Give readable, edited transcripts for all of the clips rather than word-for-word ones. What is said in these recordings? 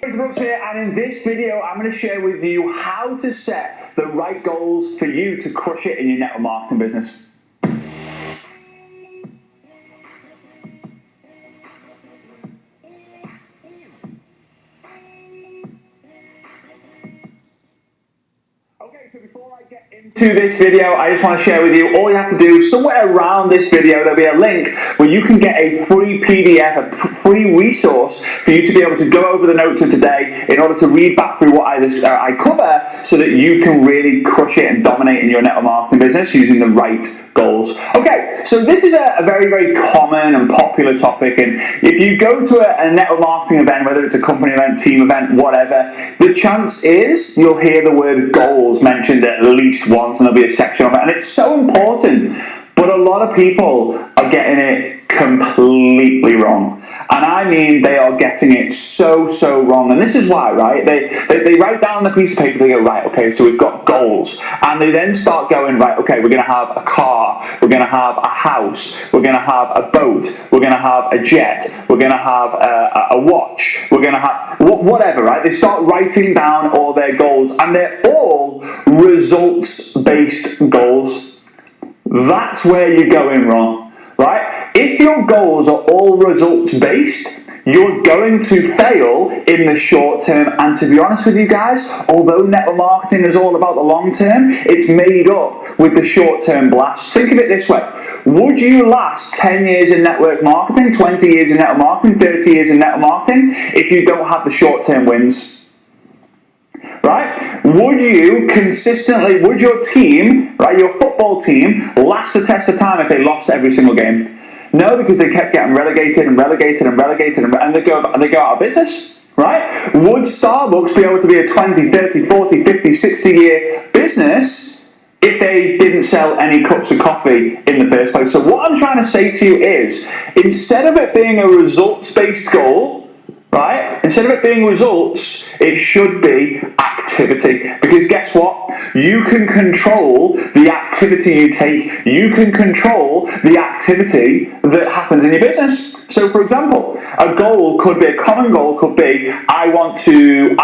It's Brooks here, and in this video I'm going to share with you how to set the right goals for you to crush it in your network marketing business. So before I get into this video, I just want to share with you, all you have to do, somewhere around this video, there'll be a link where you can get a free PDF, a free resource for you to be able to go over the notes of today in order to read back through what I cover so that you can really crush it and dominate in your network marketing business using the right goals. Okay, so this is a very, very common and popular topic, and if you go to a network marketing event, whether it's a company event, team event, whatever, the chance is you'll hear the word goals mentioned at least once, and there'll be a section of it, and it's so important, but a lot of people are getting it completely wrong. And I mean, they are getting it so wrong. And this is why, right? They write down on a piece of paper, they go, right, okay, so we've got goals. And they then start going, right, okay, we're going to have a car, we're going to have a house, we're going to have a boat, we're going to have a jet, we're going to have a watch, we're going to have whatever, right? They start writing down all their goals, and they're all results-based goals. That's where you're going wrong, right? If your goals are all results-based, you're going to fail in the short term. And to be honest with you guys, although network marketing is all about the long term, it's made up with the short term blast. Think of it this way. Would you last 10 years in network marketing, 20 years in network marketing, 30 years in network marketing if you don't have the short term wins? Right? Would you consistently, would your team, right, your football team, last the test of time if they lost every single game? No, because they kept getting relegated, and they go out of business, right? Would Starbucks be able to be a 20, 30, 40, 50, 60 year business if they didn't sell any cups of coffee in the first place? So what I'm trying to say to you is, instead of it being a results-based goal, right? Instead of it being results, it should be activity. Because guess what? You can control the activity you take. You can control the activity that happens in your business. So for example, a common goal could be, I want to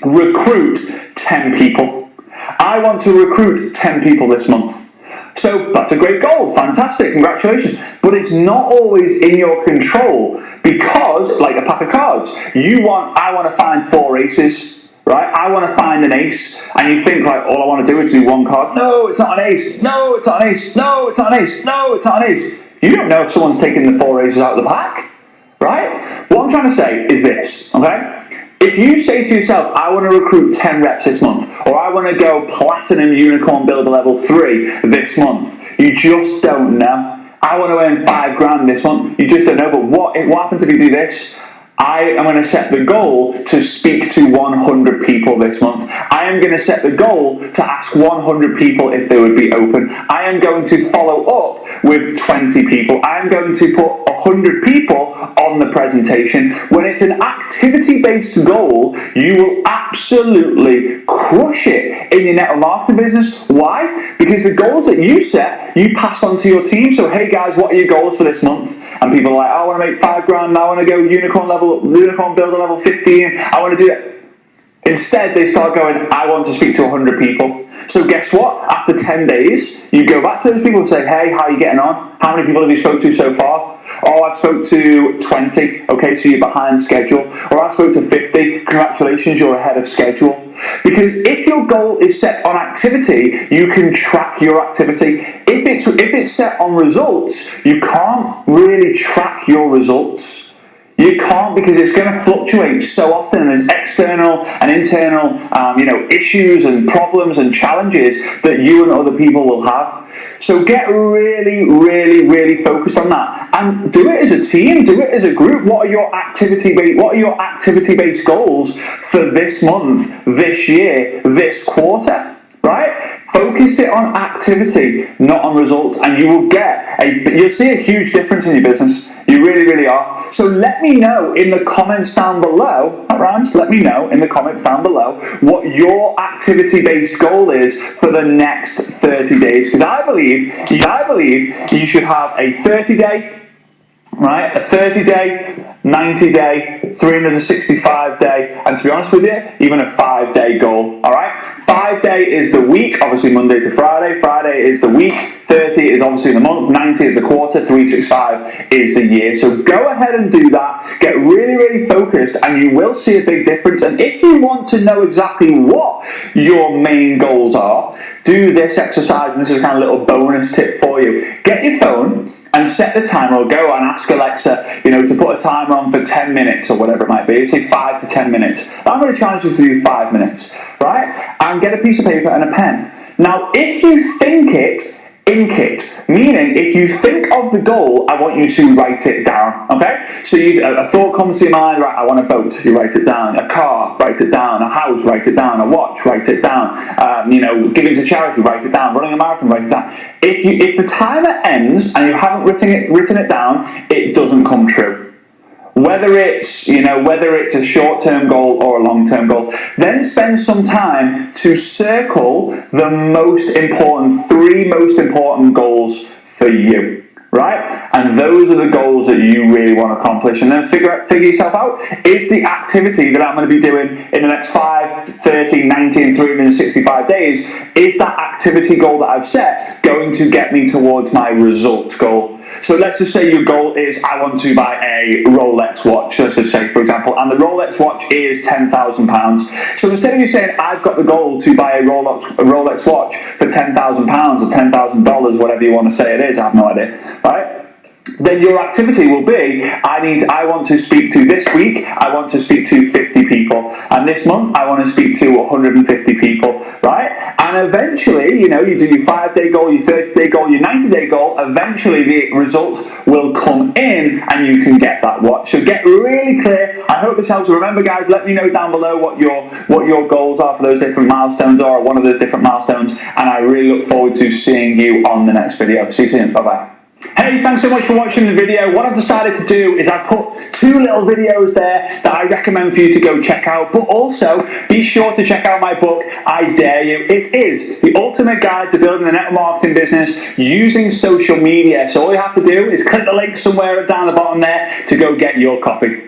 recruit 10 people. I want to recruit 10 people this month. So that's a great goal, fantastic, congratulations. But it's not always in your control because, like a pack of cards, I want to find 4 aces, right? I want to find an ace, and you think like, all I want to do is do one card. No, it's not an ace. No, it's not an ace. No, it's not an ace. No, it's not an ace. You don't know if someone's taking the 4 aces out of the pack, right? What I'm trying to say is this, okay? If you say to yourself, I want to recruit 10 reps this month, or I want to go platinum unicorn builder level 3 this month, you just don't know. I want to earn 5 grand this month, you just don't know. But what happens if you do this? I am going to set the goal to speak to 100 people this month. I am going to set the goal to ask 100 people if they would be open. I am going to follow up with 20 people. I am going to put 100 people on the presentation. When it's an activity-based goal, you will absolutely crush it in your network marketing business. Why? Because the goals that you set, you pass on to your team. So, hey guys, what are your goals for this month? And people are like, I want to make 5 grand, I want to go unicorn builder level 15, I want to do it. Instead, they start going, I want to speak to 100 people. So guess what? After 10 days, you go back to those people and say, hey, how are you getting on? How many people have you spoke to so far? Oh, I've spoke to 20. Okay, so you're behind schedule. Or I spoke to 50. Congratulations, you're ahead of schedule. Because if your goal is set on activity, you can track your activity. If it's set on results, you can't really track your results. You can't, because it's going to fluctuate so often, and there's external and internal issues and problems and challenges that you and other people will have. So get really focused on that, and do it as a team, do it as a group. What are your activity-based goals for this month, this year, this quarter? Right? Focus it on activity, not on results, and you'll see a huge difference in your business. You really are. So let me know in the comments down below, that rhymes, let me know in the comments down below what your activity-based goal is for the next 30 days. Because I believe you should have a 30-day, right? A 30-day 90-day, 365-day, and to be honest with you, even a 5-day goal, all right? 5-day is the week, obviously Monday to Friday. Friday is the week. 30 is obviously the month. 90 is the quarter. 365 is the year. So go ahead and do that. Get really, really focused, and you will see a big difference. And if you want to know exactly what your main goals are, do this exercise, and this is a kind of little bonus tip for you. Get your phone and set the timer, or go and ask Alexa, to put a timer on for 10 minutes or whatever it might be. Say 5 to 10 minutes. I'm going to challenge you to do 5 minutes, right? And get a piece of paper and a pen. Now, if you think it, ink it, meaning if you think of the goal, I want you to write it down, okay? So a thought comes to your mind, right, I want a boat, you write it down, a car, write it down, a house, write it down, a watch, write it down, giving to charity, write it down, running a marathon, write it down. If the timer ends and you haven't written it down, it doesn't come true. Whether it's a short-term goal or a long-term goal, then spend some time to circle the three most important goals for you, right? And those are the goals that you really want to accomplish. And then figure yourself out, is the activity that I'm going to be doing in the next 5, 30, 90, and 365 days, is that activity goal that I've set going to get me towards my results goal? So let's just say your goal is, I want to buy a Rolex watch, let's just say, for example, and the Rolex watch is £10,000. So instead of you saying, I've got the goal to buy a Rolex watch for £10,000 or $10,000, whatever you want to say it is, I have no idea, right? Then your activity will be, I want to speak to, this week, I want to speak to 50 people. And this month, I want to speak to 150 people, right? And eventually, you do your 5-day goal, your 30-day goal, your 90-day goal. Eventually, the results will come in and you can get that watch. So get really clear. I hope this helps. Remember, guys, let me know down below what your goals are for those different milestones, or one of those different milestones. And I really look forward to seeing you on the next video. See you soon. Bye-bye. Hey, thanks so much for watching the video. What I've decided to do is I put 2 little videos there that I recommend for you to go check out, but also be sure to check out my book, I Dare You. It is the ultimate guide to building a network marketing business using social media. So all you have to do is click the link somewhere down the bottom there to go get your copy.